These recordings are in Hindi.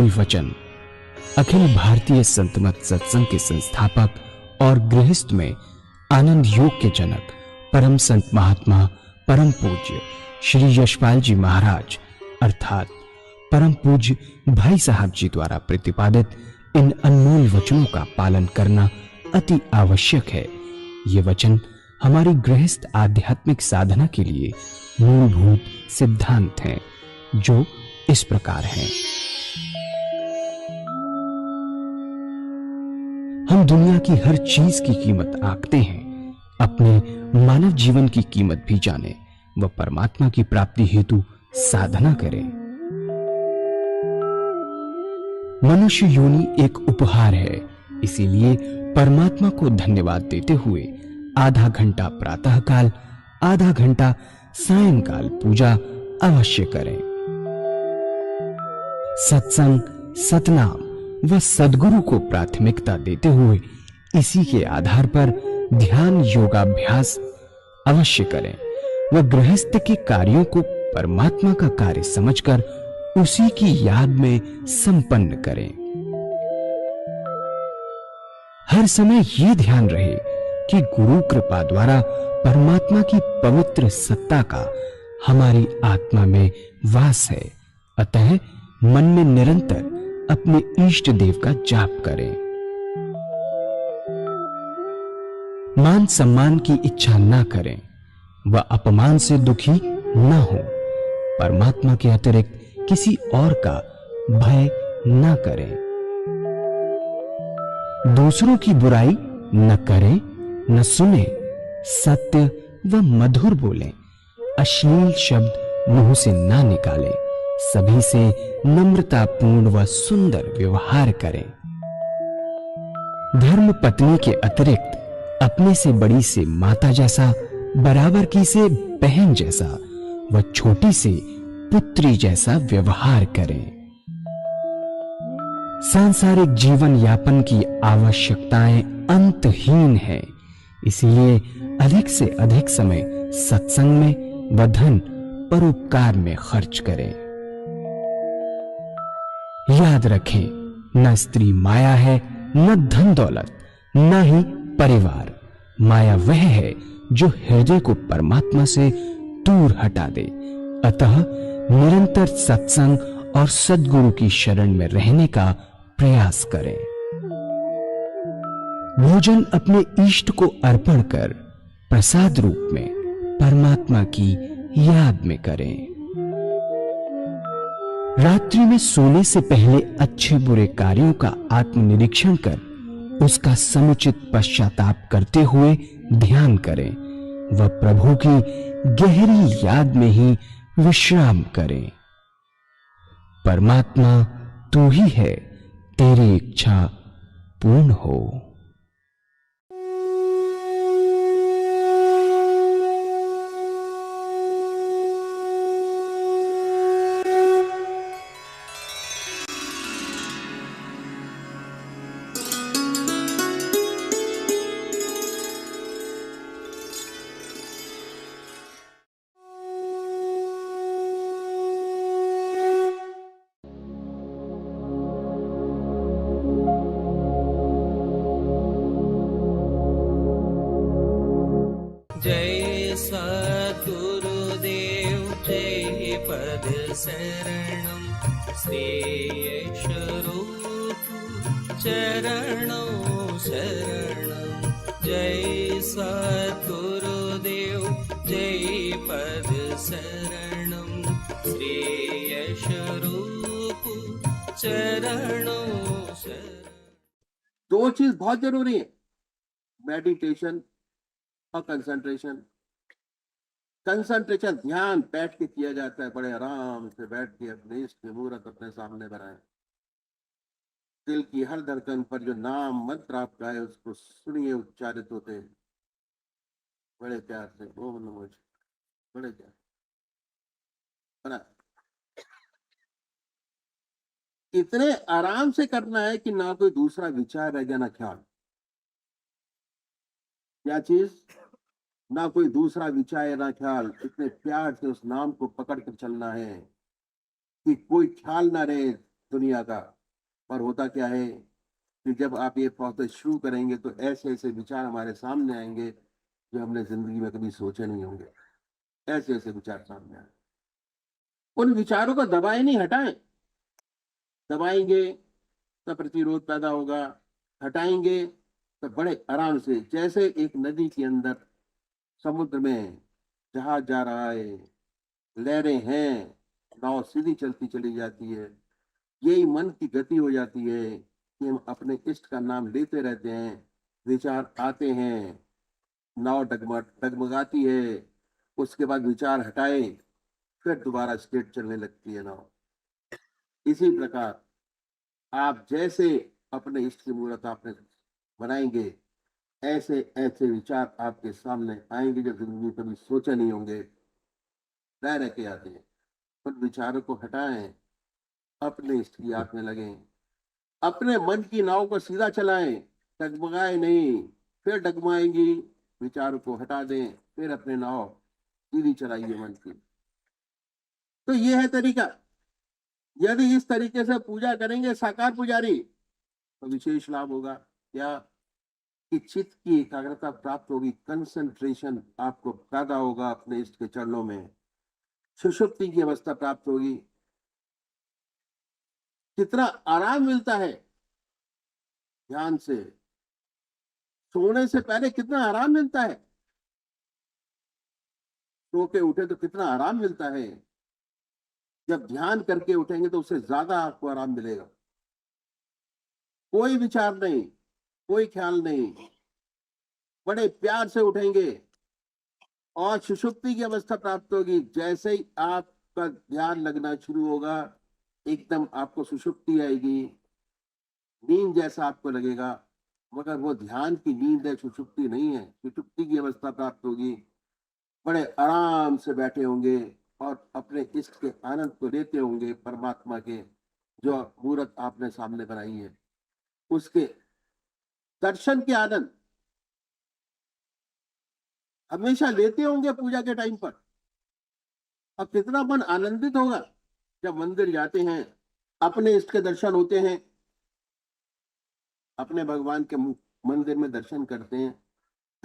अनमोल वचन अखिल भारतीय संत मत सत्संग के संस्थापक और गृहस्थ में आनंद योग के जनक परम संत महात्मा परम पूज्य श्री यशपाल जी महाराज अर्थात परम पूज्य भाई साहब जी द्वारा प्रतिपादित इन अनमोल वचनों का पालन करना अति आवश्यक है। ये वचन हमारी गृहस्थ आध्यात्मिक साधना के लिए मूलभूत सिद्धांत हैं, जो इस प्रकार हैं। हम दुनिया की हर चीज की कीमत आंकते हैं, अपने मानव जीवन की कीमत भी जाने व परमात्मा की प्राप्ति हेतु साधना करें। मनुष्य योनि एक उपहार है, इसीलिए परमात्मा को धन्यवाद देते हुए आधा घंटा प्रातःकाल, आधा घंटा सायंकाल पूजा अवश्य करें। सत्संग, सतनाम व सद्गुरु को प्राथमिकता देते हुए इसी के आधार पर ध्यान योगाभ्यास अवश्य करें व गृहस्थ के कार्यों को परमात्मा का कार्य समझकर उसी की याद में संपन्न करें। हर समय ये ध्यान रहे कि गुरु कृपा द्वारा परमात्मा की पवित्र सत्ता का हमारी आत्मा में वास है, अतः मन में निरंतर अपने इष्ट देव का जाप करें। मान सम्मान की इच्छा ना करें व अपमान से दुखी न हो। परमात्मा के अतिरिक्त किसी और का भय न करें। दूसरों की बुराई न करें, न सुने, सत्य व मधुर बोलें, अश्लील शब्द मुंह से ना निकालें, सभी से नम्रतापूर्ण व सुंदर व्यवहार करें। धर्म पत्नी के अतिरिक्त अपने से बड़ी से माता जैसा, बराबर की से बहन जैसा व छोटी से पुत्री जैसा व्यवहार करें। सांसारिक जीवन यापन की आवश्यकताएं अंतहीन है, इसलिए अधिक से अधिक समय सत्संग में व धन परोपकार में खर्च करें। याद रखें, न स्त्री माया है, न धन दौलत, न ही परिवार। माया वह है जो हृदय को परमात्मा से दूर हटा दे। अतः निरंतर सत्संग और सद्गुरु की शरण में रहने का प्रयास करें। भोजन अपने इष्ट को अर्पण कर प्रसाद रूप में परमात्मा की याद में करें। रात्रि में सोने से पहले अच्छे बुरे कार्यों का आत्मनिरीक्षण कर उसका समुचित पश्चाताप करते हुए ध्यान करें व प्रभु की गहरी याद में ही विश्राम करें। परमात्मा तू ही है, तेरी इच्छा पूर्ण हो। जय सद्गुरुदेव जय पद शरणम श्री स्वरूप चरणों शरणम। जय सद्गुरुदेव जय पद शरणम श्री स्वरूप चरणों शरणम। दो चीज बहुत जरूरी है, मेडिटेशन और कंसंट्रेशन। कंसंट्रेशन ध्यान बैठ के किया जाता है, बड़े आराम से बैठ के अपने इष्ट मूर्त अपने सामने बनाए। दिल की हर धड़कन पर जो नाम मंत्र आपका है उसको सुनिए, उच्चारित होते हैं बड़े प्यार से, ओम नमो शिवाय, बड़े प्यार बना। इतने आराम से करना है कि ना कोई दूसरा विचार रह गया, ना ख्याल। क्या चीज? ना कोई दूसरा विचार ना ख्याल। इतने प्यार से उस नाम को पकड़ कर चलना है कि कोई ख्याल ना रहे, दुनिया का। पर होता क्या है कि जब आप ये प्रोसेस शुरू करेंगे तो ऐसे ऐसे विचार हमारे सामने आएंगे जो हमने जिंदगी में कभी सोचे नहीं होंगे। ऐसे ऐसे विचार सामने आए, उन विचारों को दबाए नहीं, हटाएं। दबाएंगे तो प्रतिरोध पैदा होगा, हटाएंगे तो बड़े आराम से, जैसे एक नदी के अंदर, समुद्र में जहाज जा रहा है, लहरें हैं, नाव सीधी चलती चली जाती है। यही मन की गति हो जाती है कि हम अपने इष्ट का नाम लेते रहते हैं, विचार आते हैं, नाव डगमगाती है, उसके बाद विचार हटाए, फिर दोबारा स्ट्रेट चलने लगती है नाव। इसी प्रकार आप जैसे अपने इष्ट की मूर्त आपने बनाएंगे, ऐसे ऐसे विचार आपके सामने आएंगे जो जिंदगी में कभी सोचे नहीं होंगे, रह के आते हैं। उन विचारों को हटाएं, अपने इष्ट की याद में लगें, अपने मन की नाव को सीधा चलाएं, डगमगाए नहीं। फिर डगमगाएंगी, विचारों को हटा दें, फिर अपने नाव सीधी चलाइए मन की। तो ये है तरीका। यदि इस तरीके से पूजा करेंगे साकार पुजारी तो विशेष लाभ होगा। क्या कि चित्त की एकाग्रता प्राप्त होगी, कंसंट्रेशन आपको पैदा होगा अपने इष्ट के चरणों में, सुषुप्ति की अवस्था प्राप्त होगी। कितना आराम मिलता है ध्यान से, सोने से पहले कितना आराम मिलता है, सो के उठे तो कितना आराम मिलता है, जब ध्यान करके उठेंगे तो उससे ज्यादा आपको आराम मिलेगा। कोई विचार नहीं, कोई ख्याल नहीं, बड़े प्यार से उठेंगे और सुषुप्ति की अवस्था प्राप्त होगी। जैसे ही आपका ध्यान लगना शुरू होगा, एकदम आपको सुषुप्ति आएगी, नींद जैसा आपको लगेगा, मगर वो ध्यान की नींद है, सुषुप्ति नहीं है। सुषुप्ति की अवस्था प्राप्त होगी, बड़े आराम से बैठे होंगे और अपने इष्ट के आनंद को लेते होंगे, परमात्मा के जो मूर्त आपने सामने बनाई है उसके दर्शन के आनंद हमेशा लेते होंगे पूजा के टाइम पर। और कितना मन आनंदित होगा जब मंदिर जाते हैं, अपने इष्ट के दर्शन होते हैं, अपने भगवान के मंदिर में दर्शन करते हैं,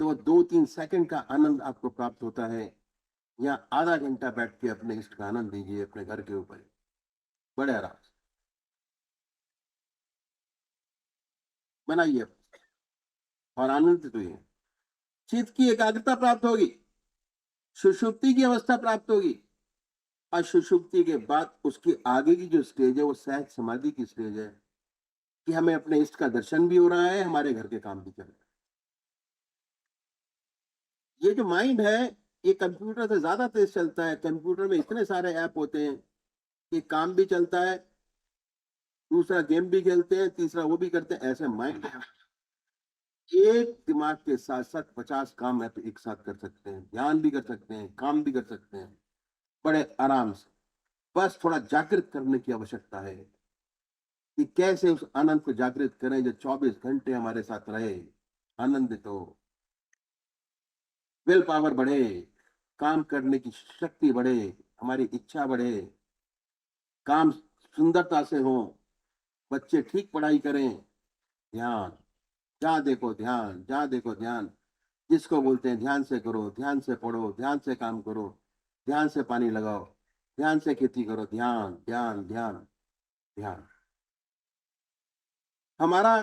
तो 2-3 सेकंड का आनंद आपको प्राप्त होता है। या आधा घंटा बैठ के अपने इष्ट का आनंद लीजिए अपने घर के ऊपर, बड़े आराम से बनाइए और आनंदित हुई। चित्त की एकाग्रता प्राप्त होगी, सुषुप्ति की अवस्था प्राप्त होगी, और सुषुप्ति के बाद उसकी आगे की जो स्टेज है वो सहज समाधि की स्टेज है कि हमें अपने इष्ट का दर्शन भी हो रहा है, हमारे घर के काम भी चल रहे हैं। ये जो माइंड है ये कंप्यूटर से ज्यादा तेज चलता है। कंप्यूटर में इतने सारे ऐप होते हैं कि काम भी चलता है, दूसरा गेम भी खेलते हैं, तीसरा वो भी करते हैं। ऐसे माइंड एक दिमाग के साथ साथ 50 काम है तो एक साथ कर सकते हैं, ध्यान भी कर सकते हैं, काम भी कर सकते हैं, बड़े आराम से। बस थोड़ा जागृत करने की आवश्यकता है कि कैसे उस आनंद को जागृत करें जो 24 घंटे हमारे साथ रहे, आनंदित हो, विल पावर बढ़े, काम करने की शक्ति बढ़े, हमारी इच्छा बढ़े, काम सुंदरता से हो, बच्चे ठीक पढ़ाई करें। ध्यान, जहाँ देखो ध्यान, जहाँ देखो ध्यान। जिसको बोलते हैं ध्यान से करो, ध्यान से पढ़ो, ध्यान से काम करो, ध्यान से पानी लगाओ, ध्यान से खेती करो, ध्यान ध्यान ध्यान ध्यान। हमारा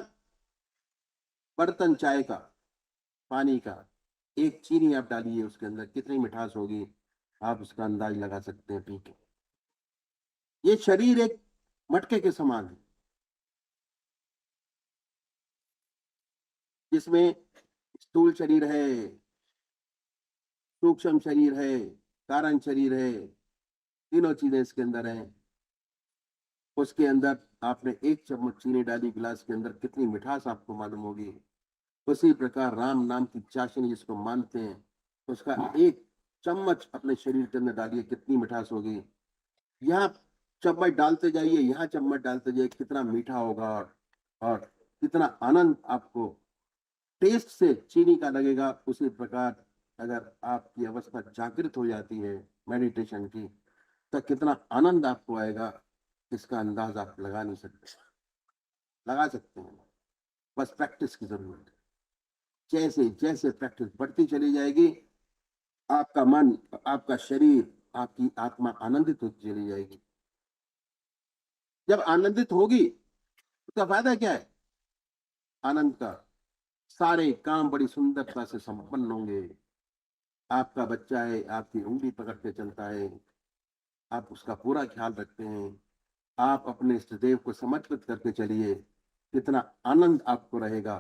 बर्तन चाय का, पानी का, एक चीनी आप डालिए उसके अंदर, कितनी मिठास होगी आप उसका अंदाज लगा सकते हैं पी के। ये शरीर एक मटके के समान है जिसमें स्थूल शरीर है, सूक्ष्म शरीर है, कारण शरीर है, तीनों चीजें इसके अंदर हैं। उसके अंदर आपने एक चम्मच चीनी डाली गिलास के अंदर, कितनी मिठास आपको मालूम होगी। उसी प्रकार राम नाम की चाशनी जिसको मानते हैं, उसका एक चम्मच अपने शरीर के अंदर डालिए, कितनी मिठास होगी। यहाँ चम्मच डालते जाइए, यहाँ चम्मच डालते जाइए, कितना मीठा होगा और कितना आनंद आपको टेस्ट से चीनी का लगेगा। उसी प्रकार अगर आपकी अवस्था जागृत हो जाती है मेडिटेशन की, तो कितना आनंद आपको आएगा, इसका अंदाज आप लगा नहीं सकते, लगा सकते हैं, बस प्रैक्टिस की जरूरत है। जैसे जैसे प्रैक्टिस बढ़ती चली जाएगी, आपका मन, आपका शरीर, आपकी आत्मा आनंदित होती चली जाएगी। जब आनंदित होगी, उसका फायदा क्या है? आनंद का सारे काम बड़ी सुंदरता से संपन्न होंगे। आपका बच्चा है, आपकी उंगली पकड़ के चलता है, आप उसका पूरा ख्याल रखते हैं। आप अपने इष्ट देव को समर्पित करके चलिए, कितना आनंद आपको रहेगा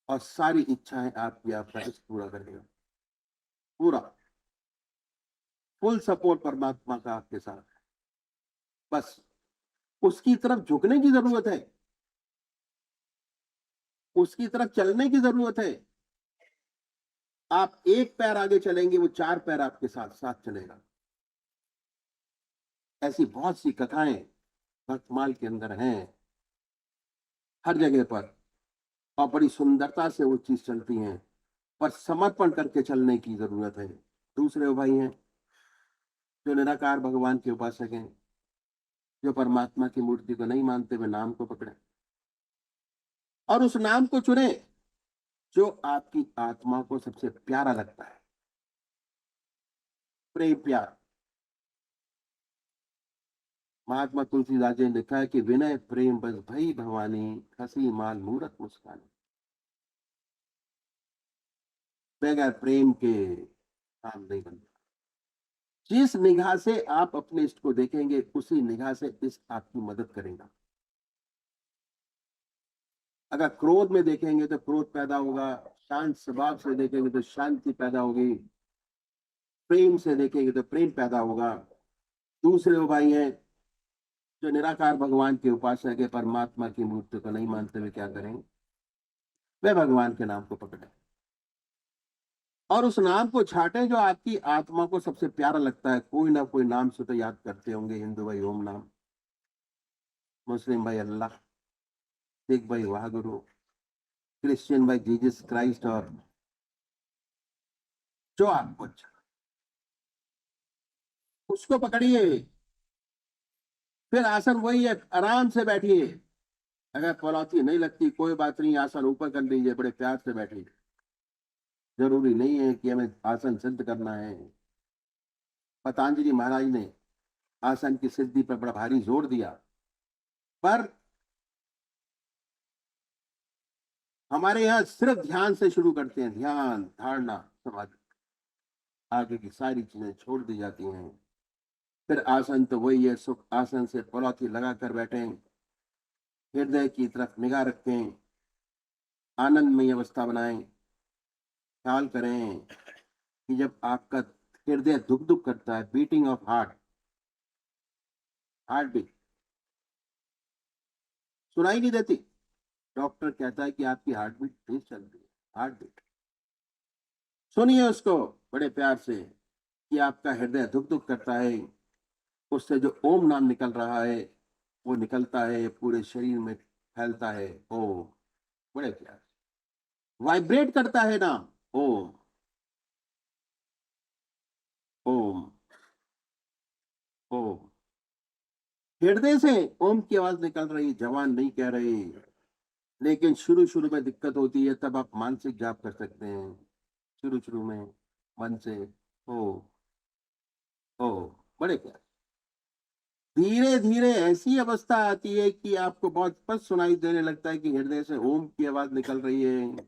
और सारी इच्छाएं आपकी आपका इष्ट पूरा करेगा। पूरा फुल सपोर्ट परमात्मा का आपके साथ है। बस उसकी तरफ झुकने की जरूरत है, उसकी तरफ चलने की जरूरत है। आप एक पैर आगे चलेंगे, वो 4 पैर आपके साथ साथ चलेगा। ऐसी बहुत सी कथाएं भक्तमाल के अंदर हैं, हर जगह पर, और बड़ी सुंदरता से वो चीज चलती हैं, पर समर्पण करके चलने की जरूरत है। दूसरे भाई हैं जो निराकार भगवान के उपासक हैं, जो परमात्मा की मूर्ति को नहीं मानते हुए नाम को पकड़े और उस नाम को चुने जो आपकी आत्मा को सबसे प्यारा लगता है। प्रेम प्यार। महात्मा तुलसीदास जी ने लिखा है कि विनय प्रेम बस भई भवानी, हंसी माल मूरत मुस्कानी। बगैर प्रेम के काम नहीं बनता। जिस निगाह से आप अपने इष्ट को देखेंगे, उसी निगाह से इष्ट आपकी मदद करेगा। अगर क्रोध में देखेंगे तो क्रोध पैदा होगा, शांत स्वभाव से देखेंगे तो शांति पैदा होगी, प्रेम से देखेंगे तो प्रेम पैदा होगा। दूसरे वो भाई हैं जो निराकार भगवान के उपासक है, परमात्मा की मूर्ति को नहीं मानते हुए क्या करें? वे भगवान के नाम को पकड़े और उस नाम को छाटे जो आपकी आत्मा को सबसे प्यारा लगता है। कोई ना कोई नाम से तो याद करते होंगे। हिंदू भाई ओम नाम, मुस्लिम भाई अल्लाह, सिख भाई वाहगुरु, क्रिश्चियन भाई जीसस क्राइस्ट, और जो आपको अच्छा उसको पकड़िए। फिर आसन वही है, आराम से बैठिए। अगर पलौती नहीं लगती कोई बात नहीं, आसन ऊपर कर लीजिए, बड़े प्यार से बैठिए। जरूरी नहीं है कि हमें आसन सिद्ध करना है। पतंजलि महाराज ने आसन की सिद्धि पर बड़ा भारी जोर दिया, पर हमारे यहाँ सिर्फ ध्यान से शुरू करते हैं। ध्यान, धारणा, समाधि, आगे की सारी चीजें छोड़ दी जाती हैं। फिर आसन तो वही है, सुख आसन से पलौती लगाकर बैठे, हृदय की तरफ निगाह रखें, आनंदमय अवस्था बनाएं। ख्याल करें कि जब आपका हृदय दुख दुख करता है, beating of heart, heart beat सुनाई नहीं देती, डॉक्टर कहता है कि आपकी हार्ट बीट तेज चल रही है। हार्ट बीट सुनिए उसको बड़े प्यार से कि आपका हृदय दुख दुख करता है। उससे जो ओम नाम निकल रहा है, वो निकलता है, पूरे शरीर में फैलता है। ओम बड़े प्यार से वाइब्रेट करता है नाम ओम। ओम ओम हृदय से ओम की आवाज निकल रही, जवान नहीं कह रही। लेकिन शुरू शुरू में दिक्कत होती है, तब आप मानसिक जाप कर सकते हैं। शुरू शुरू में मन से ओ ओ बड़े प्यार। धीरे धीरे ऐसी अवस्था आती है कि आपको बहुत स्पष्ट सुनाई देने लगता है कि हृदय से ओम की आवाज निकल रही है।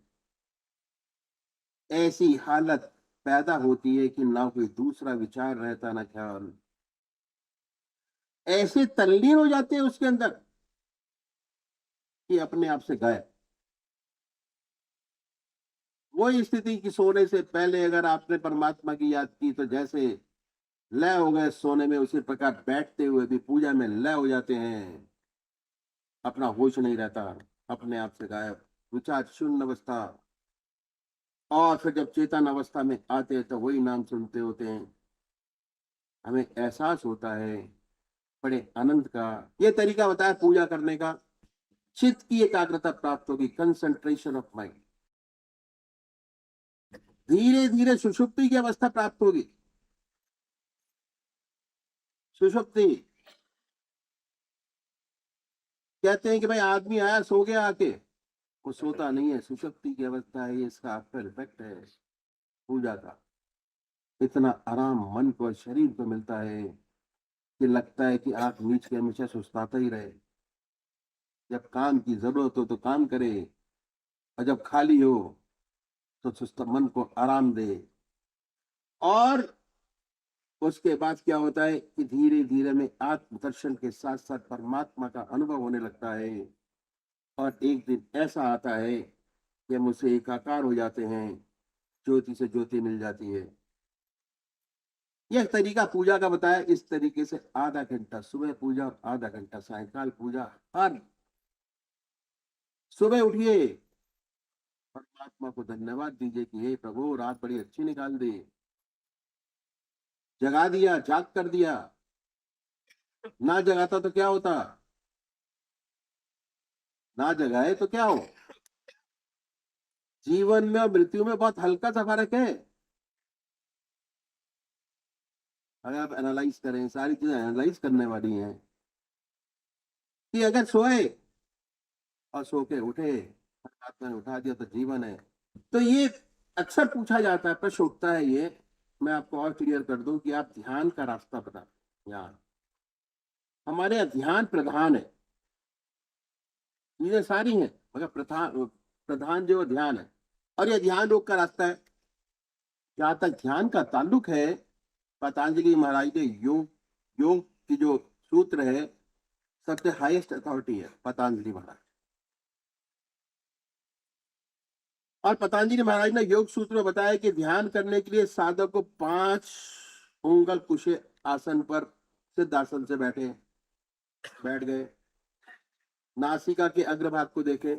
ऐसी हालत पैदा होती है कि ना कोई दूसरा विचार रहता, ना ख्याल। ऐसे तल्लीन हो जाते हैं उसके अंदर कि अपने आप से गायब। वही स्थिति की सोने से पहले अगर आपने परमात्मा की याद की तो जैसे लय हो गए सोने में, उसी प्रकार बैठते हुए भी पूजा में लय हो जाते हैं। अपना होश नहीं रहता, अपने आप से गायब, विचार शून्य अवस्था। और फिर जब चेतन अवस्था में आते हैं तो वही नाम सुनते होते हैं। हमें एहसास होता है बड़े आनंद का। ये तरीका बताया पूजा करने का। चित्त की एकाग्रता प्राप्त होगी, कंसंट्रेशन ऑफ माइंड। धीरे धीरे सुषुप्ति की अवस्था प्राप्त होगी। सुषुप्ति कहते हैं कि भाई आदमी आया सो गया आके, वो सोता नहीं है, सुषुप्ति की अवस्था है, ये इसका आफ्टर इफेक्ट है पूजा का। इतना आराम मन को और शरीर को मिलता है कि लगता है कि आंख मीच के हमेशा सुस्ताता ही रहे। जब काम की जरूरत हो तो काम करे, और जब खाली हो तो सुस्त मन को आराम दे। और उसके बाद क्या होता है कि धीरे धीरे में आत्मदर्शन के साथ साथ परमात्मा का अनुभव होने लगता है। और एक दिन ऐसा आता है कि हम उससे एकाकार हो जाते हैं, ज्योति से ज्योति मिल जाती है। यह तरीका पूजा का बताया। इस तरीके से आधा घंटा सुबह पूजा और आधा घंटा सायंकाल पूजा। हर सुबह उठिए, परमात्मा को धन्यवाद दीजिए कि हे प्रभु रात बड़ी अच्छी निकाल दी, जगा दिया, जाग कर दिया। ना जगाता तो क्या होता, ना जगाए तो क्या हो। जीवन में और मृत्यु में बहुत हल्का सा फर्क है। अगर आप एनालाइज करें, सारी चीजें एनालाइज करने वाली हैं कि अगर सोए और सो के उठे, परमात्मा ने उठा दिया तो जीवन है। तो ये अक्सर पूछा जाता है, प्रश्न उठता है ये, मैं आपको और क्लियर कर दूं कि आप ध्यान का रास्ता बता। ध्यान हमारे यहाँ ध्यान प्रधान है, चीजें सारी हैं मगर प्रधान प्रधान जो ध्यान है। और यह ध्यान योग का रास्ता है। जहां तक ध्यान का ताल्लुक है, पतंजलि महाराज ने योग योग की जो सूत्र है, सबसे हाईएस्ट अथॉरिटी है पतंजलि महाराज। और पतंजलि महाराज ने योग सूत्र में बताया कि ध्यान करने के लिए साधक को 5 उंगल कुशे आसन पर सिद्धासन से बैठ गए, नासिका के अग्रभाग को देखे,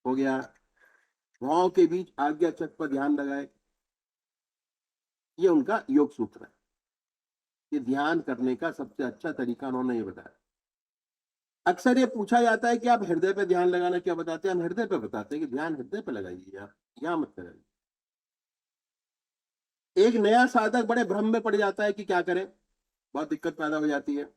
हो गया। भौं के बीच आज्ञा चक्र पर ध्यान लगाए। ये उनका योग सूत्र है कि ध्यान करने का सबसे अच्छा तरीका उन्होंने ये बताया। अक्सर ये पूछा जाता है कि आप हृदय पे ध्यान लगाना क्या बताते हैं। हम हृदय पे बताते हैं कि ध्यान हृदय पे लगाइए, आप यहाँ मत कराइए। एक नया साधक बड़े भ्रम में पड़ जाता है कि क्या करे, बहुत दिक्कत पैदा हो जाती है।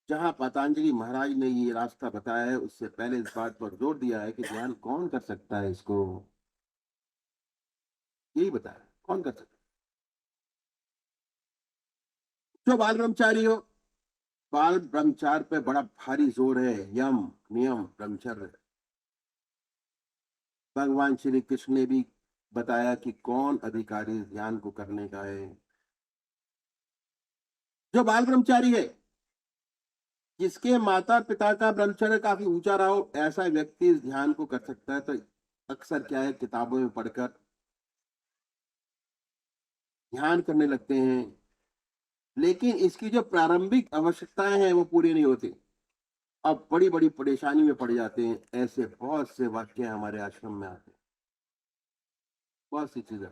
जहां पतंजलि महाराज ने ये रास्ता बताया है, उससे पहले इस बात पर जोर दिया है कि ध्यान कौन कर सकता है, इसको यही बताया कौन कर सकता है। जो बाल ब्रह्मचारी हो, बाल ब्रह्मचार पे बड़ा भारी जोर है, यम नियम ब्रह्मचर्य। भगवान श्री कृष्ण ने भी बताया कि कौन अधिकारी ध्यान को करने का है। जो बाल ब्रह्मचारी है, जिसके माता पिता का ब्रह्मचर्य काफी ऊंचा रहा हो, ऐसा व्यक्ति इस ध्यान को कर सकता है। तो अक्सर क्या है, किताबों में पढ़कर ध्यान करने लगते हैं, लेकिन इसकी जो प्रारंभिक आवश्यकताएं हैं वो पूरी नहीं होती। अब बड़ी बड़ी परेशानी में पड़ जाते हैं। ऐसे बहुत से वाक्य हमारे आश्रम में आते हैं, बहुत सी चीजें।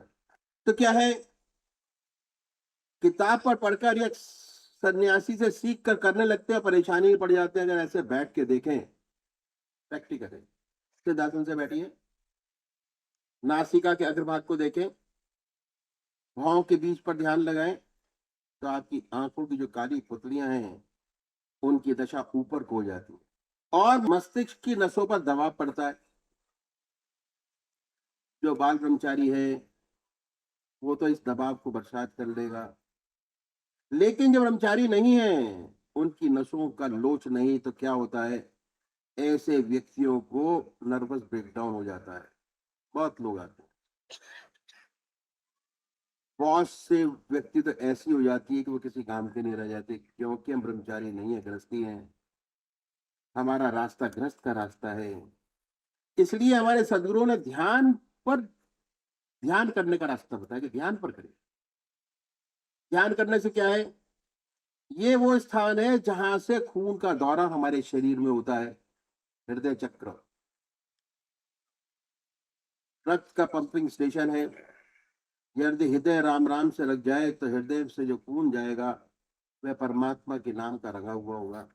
तो क्या है, किताब पर पढ़कर या सन्यासी से सीख कर करने लगते हैं, परेशानी में पड़ जाते हैं। अगर ऐसे बैठ के देखें, प्रैक्टिकल है, सिद्धासन से बैठिए, नासिका के अग्रभाग को देखें, भौं के बीच पर ध्यान लगाएं, तो आपकी आंखों की जो काली पुतलियां हैं उनकी दशा ऊपर को हो जाती है और मस्तिष्क की नसों पर दबाव पड़ता है। जो बाल ब्रह्मचारी है वो तो इस दबाव को बर्दाश्त कर लेगा, लेकिन जो ब्रह्मचारी नहीं है, उनकी नसों का लोच नहीं, तो क्या होता है, ऐसे व्यक्तियों को नर्वस ब्रेकडाउन हो जाता है। बहुत लोग आते हैं, बहुत से व्यक्ति तो ऐसी हो जाती है कि वो किसी काम के नहीं रह जाते, क्योंकि हम ब्रह्मचारी नहीं है, गृहस्थी है। हमारा रास्ता गृहस्थ का रास्ता है। इसलिए हमारे सदगुरुओं ने ध्यान पर ध्यान करने का रास्ता बताया कि ध्यान पर करें। ध्यान करने से क्या है, ये वो स्थान है जहां से खून का दौरा हमारे शरीर में होता है। हृदय चक्र रक्त का पंपिंग स्टेशन है। यदि हृदय राम राम से लग जाए तो हृदय से जो खून जाएगा वह परमात्मा के नाम का रंगा हुआ होगा।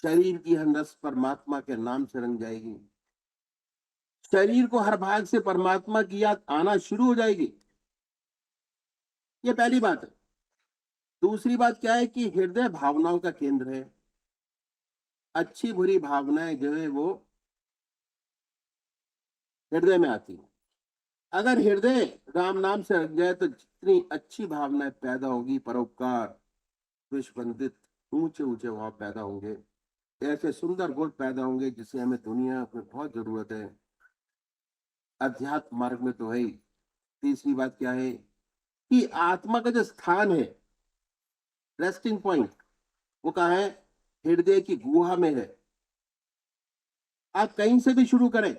शरीर की हर नस परमात्मा के नाम से रंग जाएगी। शरीर को हर भाग से परमात्मा की याद आना शुरू हो जाएगी। ये पहली बात है। दूसरी बात क्या है कि हृदय भावनाओं का केंद्र है। अच्छी बुरी भावनाएं जो है वो हृदय में आती हैं। अगर हृदय राम नाम से रख जाए तो जितनी अच्छी भावनाएं पैदा होगी, परोपकार, विश्ववंदित, ऊंचे ऊंचे भाव पैदा होंगे, ऐसे सुंदर गुण पैदा होंगे जिसे हमें दुनिया में बहुत जरूरत है। अध्यात्म मार्ग में तो है ही। तीसरी बात क्या है कि आत्मा का जो स्थान है, रेस्टिंग पॉइंट, वो कहाँ है? हृदय की गुहा में है। आप कहीं से भी शुरू करें,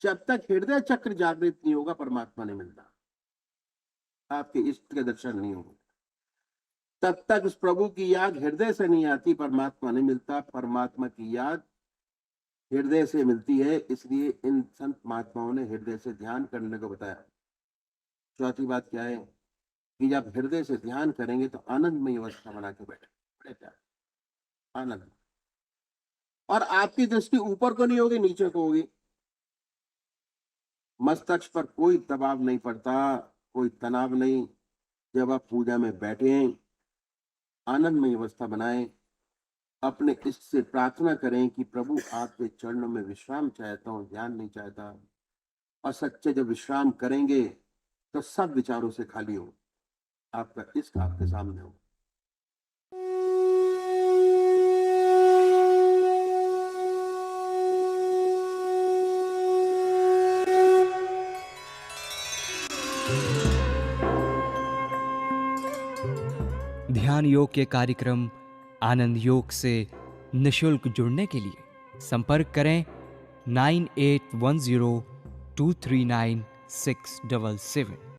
जब तक हृदय चक्र जागृत नहीं होगा परमात्मा नहीं मिलता, आपके इष्ट के दर्शन नहीं होंगे। तब तक उस प्रभु की याद हृदय से नहीं आती, परमात्मा नहीं मिलता। परमात्मा की याद हृदय से मिलती है, इसलिए इन संत महात्माओं ने हृदय से ध्यान करने को बताया। चौथी बात क्या है कि जब हृदय से ध्यान करेंगे तो आनंदमय अवस्था बना के बैठे, बड़े प्यार, आनंद। और आपकी दृष्टि ऊपर को नहीं होगी, नीचे को होगी। मस्तिष्क पर कोई दबाव नहीं पड़ता, कोई तनाव नहीं। जब आप पूजा में बैठे, आनंदमय अवस्था बनाएं, अपने इष्ट से प्रार्थना करें कि प्रभु आपके चरणों में विश्राम चाहता हूँ, ध्यान नहीं चाहता। और सच्चे जब विश्राम करेंगे तो सब विचारों से खाली हो, आपका इष्ट आपके सामने हो। ध्यान योग के कार्यक्रम आनंद योग से निशुल्क जुड़ने के लिए संपर्क करें 9810239677।